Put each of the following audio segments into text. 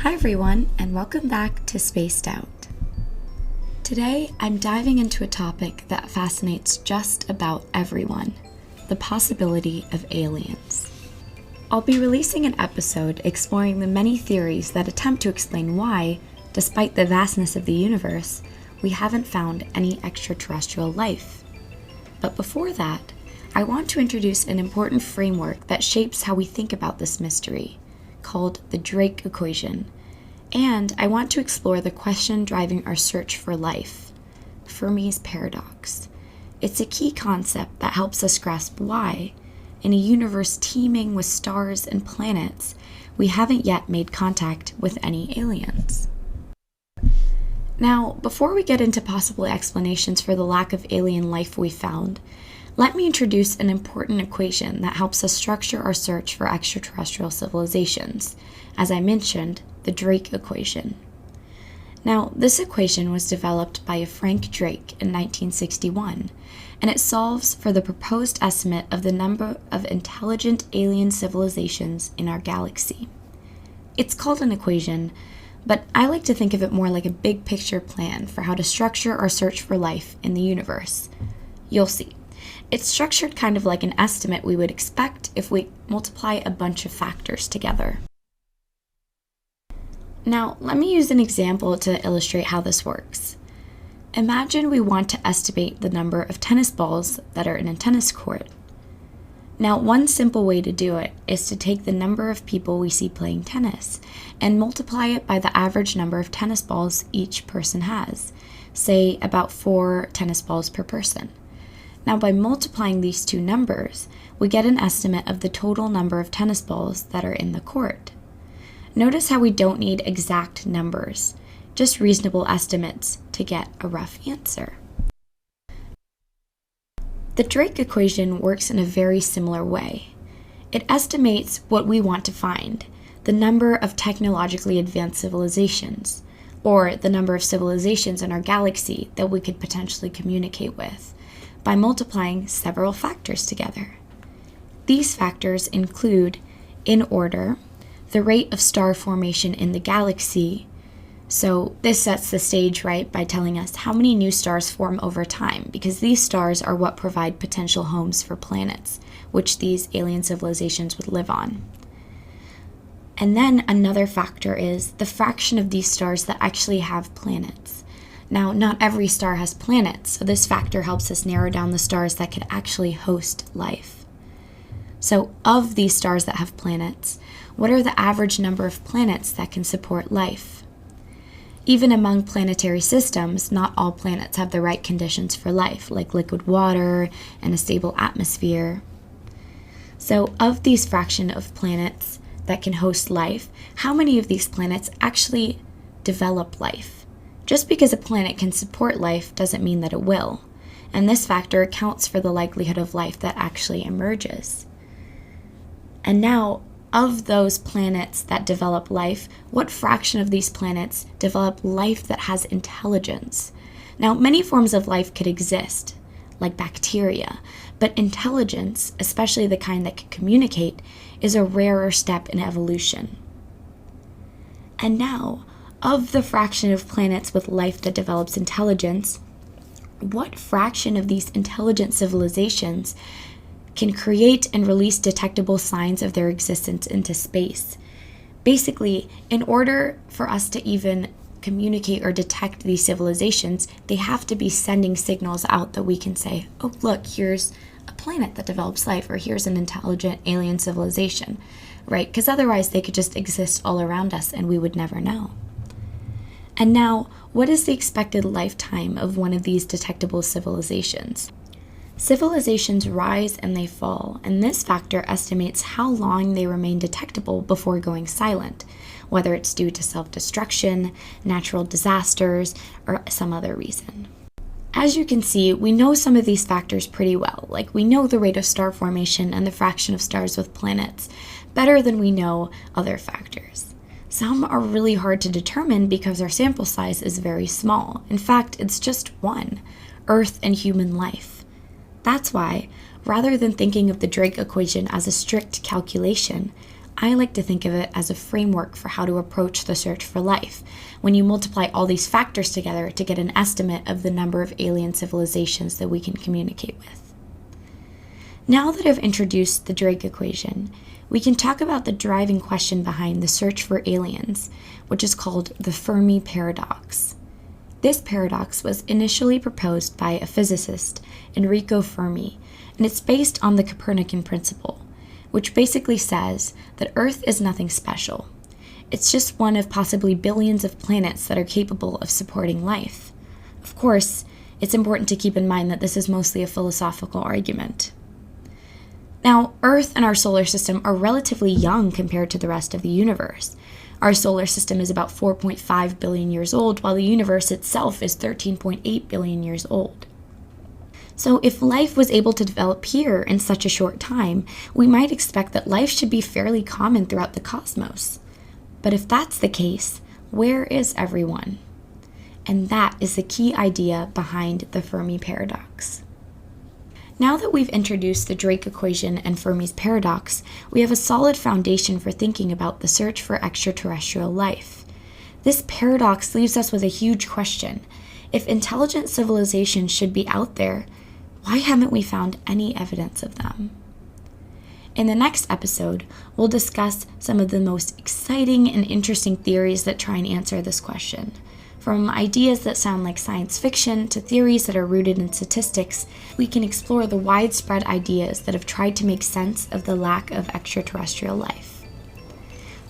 Hi everyone, and welcome back to Spaced Out. Today, I'm diving into a topic that fascinates just about everyone, the possibility of aliens. I'll be releasing an episode exploring the many theories that attempt to explain why, despite the vastness of the universe, we haven't found any extraterrestrial life. But before that, I want to introduce an important framework that shapes how we think about this mystery, called the Drake equation, and I want to explore the question driving our search for life, Fermi's paradox. It's a key concept that helps us grasp why, in a universe teeming with stars and planets, we haven't yet made contact with any aliens. Now, before we get into possible explanations for the lack of alien life we found, let me introduce an important equation that helps us structure our search for extraterrestrial civilizations. As I mentioned, the Drake equation. Now, this equation was developed by a Frank Drake in 1961, and it solves for the proposed estimate of the number of intelligent alien civilizations in our galaxy. It's called an equation, but I like to think of it more like a big picture plan for how to structure our search for life in the universe. You'll see. It's structured kind of like an estimate we would expect if we multiply a bunch of factors together. Now, let me use an example to illustrate how this works. Imagine we want to estimate the number of tennis balls that are in a tennis court. Now, one simple way to do it is to take the number of people we see playing tennis and multiply it by the average number of tennis balls each person has, say about 4 tennis balls per person. Now, by multiplying these two numbers, we get an estimate of the total number of tennis balls that are in the court. Notice how we don't need exact numbers, just reasonable estimates to get a rough answer. The Drake equation works in a very similar way. It estimates what we want to find, the number of technologically advanced civilizations, or the number of civilizations in our galaxy that we could potentially communicate with, by multiplying several factors together. These factors include, in order, the rate of star formation in the galaxy. So this sets the stage, right, by telling us how many new stars form over time, because these stars are what provide potential homes for planets, which these alien civilizations would live on. And then another factor is the fraction of these stars that actually have planets. Now, not every star has planets, so this factor helps us narrow down the stars that could actually host life. So, of these stars that have planets, what are the average number of planets that can support life? Even among planetary systems, not all planets have the right conditions for life, like liquid water and a stable atmosphere. So, of these fraction of planets that can host life, how many of these planets actually develop life? Just because a planet can support life doesn't mean that it will, and this factor accounts for the likelihood of life that actually emerges. And now, of those planets that develop life, what fraction of these planets develop life that has intelligence? Now, many forms of life could exist, like bacteria, but intelligence, especially the kind that can communicate, is a rarer step in evolution. And now, of the fraction of planets with life that develops intelligence, what fraction of these intelligent civilizations can create and release detectable signs of their existence into space? Basically, in order for us to even communicate or detect these civilizations, they have to be sending signals out that we can say, oh, look, here's a planet that develops life, or here's an intelligent alien civilization, right? Because otherwise they could just exist all around us and we would never know. And now, what is the expected lifetime of one of these detectable civilizations? Civilizations rise and they fall, and this factor estimates how long they remain detectable before going silent, whether it's due to self-destruction, natural disasters, or some other reason. As you can see, we know some of these factors pretty well, like we know the rate of star formation and the fraction of stars with planets, better than we know other factors. Some are really hard to determine because our sample size is very small. In fact, it's just one, Earth and human life. That's why, rather than thinking of the Drake equation as a strict calculation, I like to think of it as a framework for how to approach the search for life, when you multiply all these factors together to get an estimate of the number of alien civilizations that we can communicate with. Now that I've introduced the Drake equation, we can talk about the driving question behind the search for aliens, which is called the Fermi paradox. This paradox was initially proposed by a physicist, Enrico Fermi, and it's based on the Copernican principle, which basically says that Earth is nothing special. It's just one of possibly billions of planets that are capable of supporting life. Of course, it's important to keep in mind that this is mostly a philosophical argument. Now, Earth and our solar system are relatively young compared to the rest of the universe. Our solar system is about 4.5 billion years old, while the universe itself is 13.8 billion years old. So if life was able to develop here in such a short time, we might expect that life should be fairly common throughout the cosmos. But if that's the case, where is everyone? And that is the key idea behind the Fermi paradox. Now that we've introduced the Drake equation and Fermi's paradox, we have a solid foundation for thinking about the search for extraterrestrial life. This paradox leaves us with a huge question. If intelligent civilizations should be out there, why haven't we found any evidence of them? In the next episode, we'll discuss some of the most exciting and interesting theories that try and answer this question. From ideas that sound like science fiction to theories that are rooted in statistics, we can explore the widespread ideas that have tried to make sense of the lack of extraterrestrial life.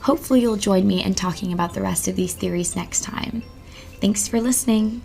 Hopefully you'll join me in talking about the rest of these theories next time. Thanks for listening.